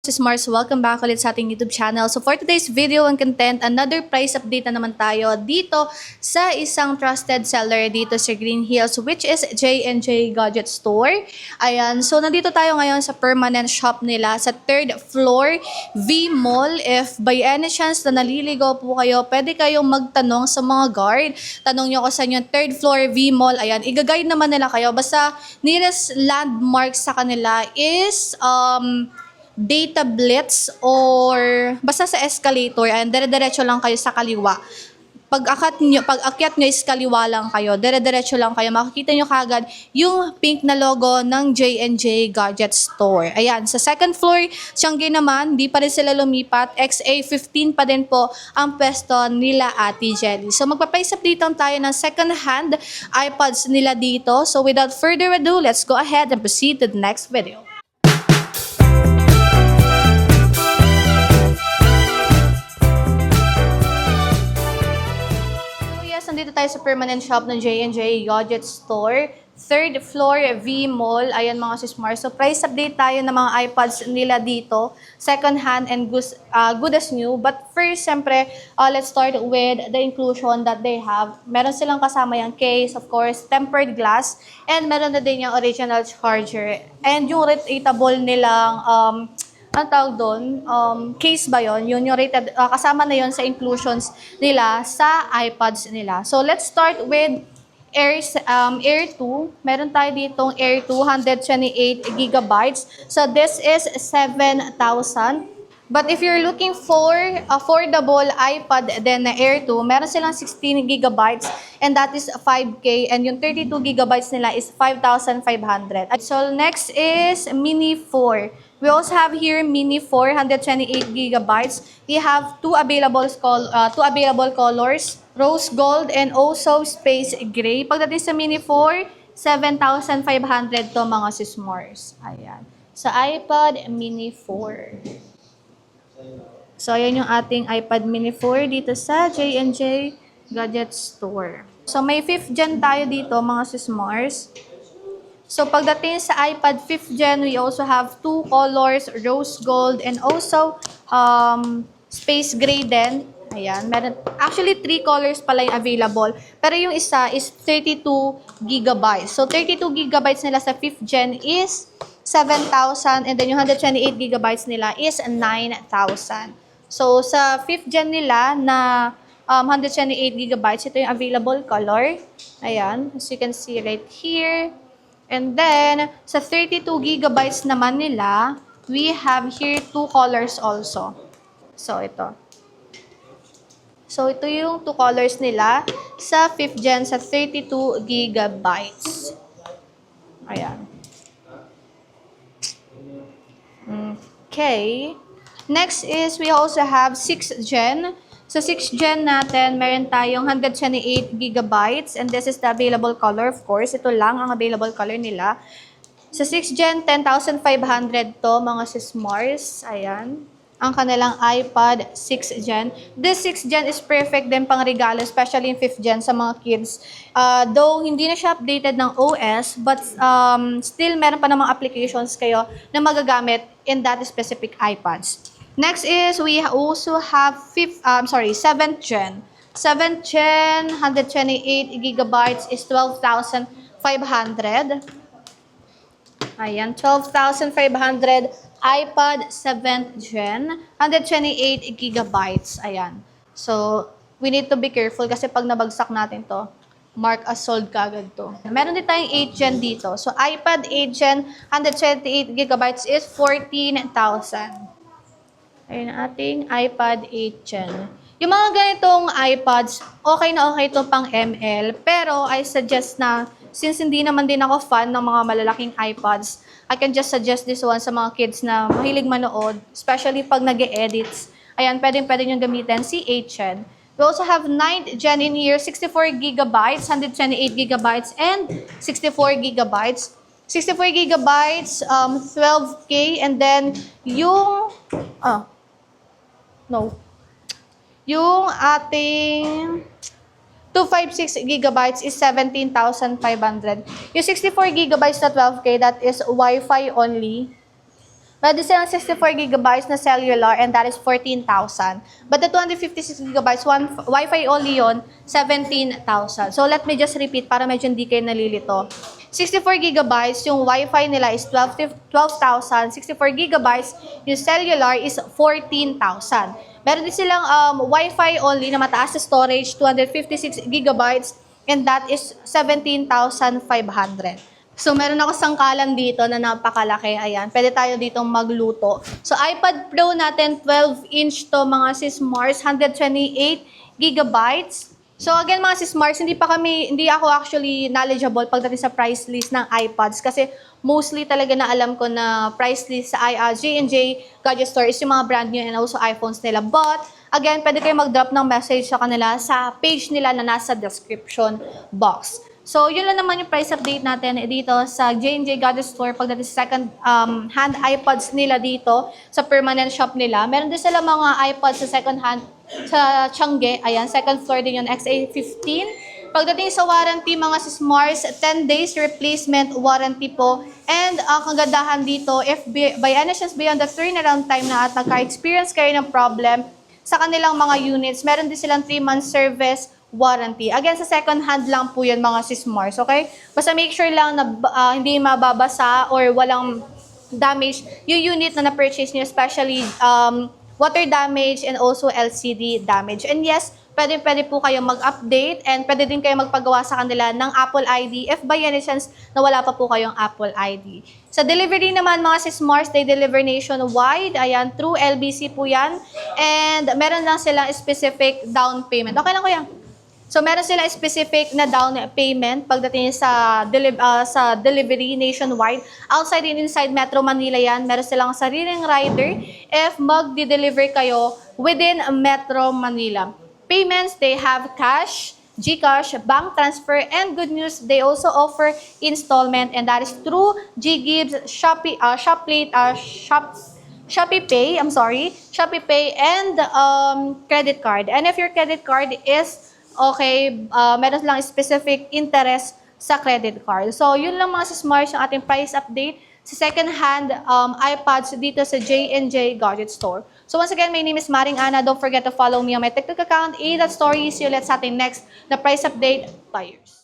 This is Mars. Welcome back ulit sa ating YouTube channel. So for today's video and content, another price update na naman tayo dito sa isang trusted seller dito sa Green Hills, which is J&J Gadget Store. Ayan, so nandito tayo ngayon sa permanent shop nila sa 3rd floor V Mall. If by any chance na naliligaw po kayo, pwede kayong magtanong sa mga guard. Tanong nyo ko sa inyo, 3rd floor V Mall. Ayan, i-guide naman nila kayo. Basta nearest landmark sa kanila is Data Blitz or basta sa escalator, and dire-diretso lang kayo sa kaliwa. Pag akyat nyo is kaliwa lang kayo, dire-diretso lang kayo, makikita nyo kagad yung pink na logo ng J&J Gadget Store. Ayan, sa 2nd floor, Tiangge naman, di pa rin sila lumipat, XA15 pa din po ang pwesto nila Ate Jelly. So magpa-price update lang tayo ng second hand iPads nila dito. So without further ado, let's go ahead and proceed to the next video. Nandito tayo sa permanent shop ng J&J Gadget Store. 3rd floor V Mall. Ayan mga sis Mars. So price update tayo ng mga iPads nila dito. Second hand and good as new. But first, siyempre, let's start with the inclusion that they have. Meron silang kasama yung case, of course, tempered glass. And meron na din yung original charger. And yung retractable nilang ang tawag doon, case ba yon? Yun yung rated, kasama na yon sa inclusions nila sa iPads nila. So, let's start with Air 2. Meron tayo ditong Air 2, 128 gigabytes. So, this is 7,000. But if you're looking for affordable iPad then na Air 2, meron silang 16 gigabytes and that is 5K, and yung 32 gigabytes nila is 5,500. So, next is Mini 4. We also have here Mini 428 gigabytes. We have two available colors, rose gold and also space gray. Pagdating sa Mini 4, 7,500 to mga sismores. Ayan. Sa iPad Mini 4. So, ayan yung ating iPad Mini 4 dito sa J&J Gadget Store. So, may 5th gen tayo dito mga sismores. So, pagdating sa iPad 5th gen, we also have two colors, rose gold and also space gray din. Ayan, meron, actually 3 colors pala yung available. Pero yung isa is 32 gigabytes. So, 32 gigabytes nila sa 5th gen is 7,000 and then yung 128 gigabytes nila is 9,000. So, sa 5th gen nila na 128 gigabytes, ito yung available color. Ayan, as you can see right here. And then, sa 32 gigabytes naman nila, we have here two colors also. So, ito. So, ito yung two colors nila sa 5th gen sa 32 gigabytes. Ayan. Okay. Next is, we also have 6th gen. Sa 6th gen natin, meron tayong 128 gigabytes and this is the available color, of course. Ito lang ang available color nila. Sa 6th gen, 10,500 to mga sismars. Ayan. Ang kanilang iPad 6th gen. This 6th gen is perfect din pang regalo, especially in 5th gen sa mga kids. Though hindi na siya updated ng OS, but still meron pa namang applications kayo na magagamit in that specific iPads. Next is, we also have 7th gen. 7th gen, 128 gigabytes is 12,500. Ayan, 12,500. iPad 7th gen, 128 gigabytes. Ayan. So, we need to be careful kasi pag nabagsak natin to, mark as sold kagad to. Meron din tayong 8th gen dito. So, iPad 8th gen, 128 gigabytes is 14,000. Ayun ang ating iPad 8th gen. Yung mga ganitong iPads, okay na okay ito pang ML. Pero I suggest na, since hindi naman din ako fan ng mga malalaking iPads, I can just suggest this one sa mga kids na mahilig manood, especially pag nag-e-edits. Ayan, pwede nyo gamitin si 8th gen. We also have 9th gen in here, 64 gigabytes, 128 gigabytes, and 64 gigabytes. 64 gigabytes, 12K, and then yung... yung ating 256 gigabytes is 17,500. Yung 64 gigabytes na 12K, that is Wi-Fi only. Pwede silang 64 gigabytes na cellular and that is 14,000. But the 256 gigabytes, Wi-Fi only yon 17,000. So let me just repeat para medyo hindi kayo nalilito. 64 gigabytes, yung Wi-Fi nila is 12,000. 64 gigabytes, yung cellular is 14,000. Meron din silang Wi-Fi only na mataas na storage, 256 gigabytes, and that is 17,500. So, meron ako sangkalan dito na napakalaki. Ayan, pwede tayo ditong magluto. So, iPad Pro natin, 12-inch to mga sis Mars, 128 gigabytes. So, again mga sis Mars, hindi ako actually knowledgeable pagdating sa price list ng iPads kasi mostly talaga na alam ko na price list sa J&J Gadget Store is yung mga brand new and also iPhones nila. But, again, pwede kayo mag-drop ng message sa kanila sa page nila na nasa description box. So, yun lang naman yung price update natin dito sa J&J Gadget Store pagdating sa second hand iPads nila dito sa permanent shop nila. Meron din sila mga iPads sa second hand sa Changi. Ayan, second floor din yung XA15. Pagdating sa warranty, mga sis Mars, 10 days replacement warranty po. And ang kagandahan dito, if by any chance beyond the turnaround time na at nagka-experience kayo ng problem sa kanilang mga units, meron din silang 3-month service warranty. Again, sa second hand lang po yan mga sis Mars, okay? Basta make sure lang na hindi mababasa or walang damage yung unit na na-purchase niyo, especially water damage and also LCD damage. And yes, pwede po kayo mag-update and pwede din kayo magpagawa sa kanila ng Apple ID if by any chance na wala pa po kayong Apple ID. Sa delivery naman mga sis Mars, they deliver nationwide. Ayan, through LBC po yan. And meron lang silang specific down payment. Okay lang kuya? So, meron sila specific na down payment pagdating sa delivery nationwide. Outside and inside Metro Manila yan, meron silang sariling rider if mag-deliver kayo within Metro Manila. Payments, they have cash, GCash, bank transfer, and good news, they also offer installment and that is through GGives, Shopee Pay, Shopee Pay, and credit card. And if your credit card is okay, meron lang specific interest sa credit card. So, yun lang mga sis Mars yung ating price update sa second-hand iPads dito sa J&J Gadget Store. So, once again, my name is Maring Ana. Don't forget to follow me on my TikTok account, A.Stories. See you let's sa ating next na price update buyers.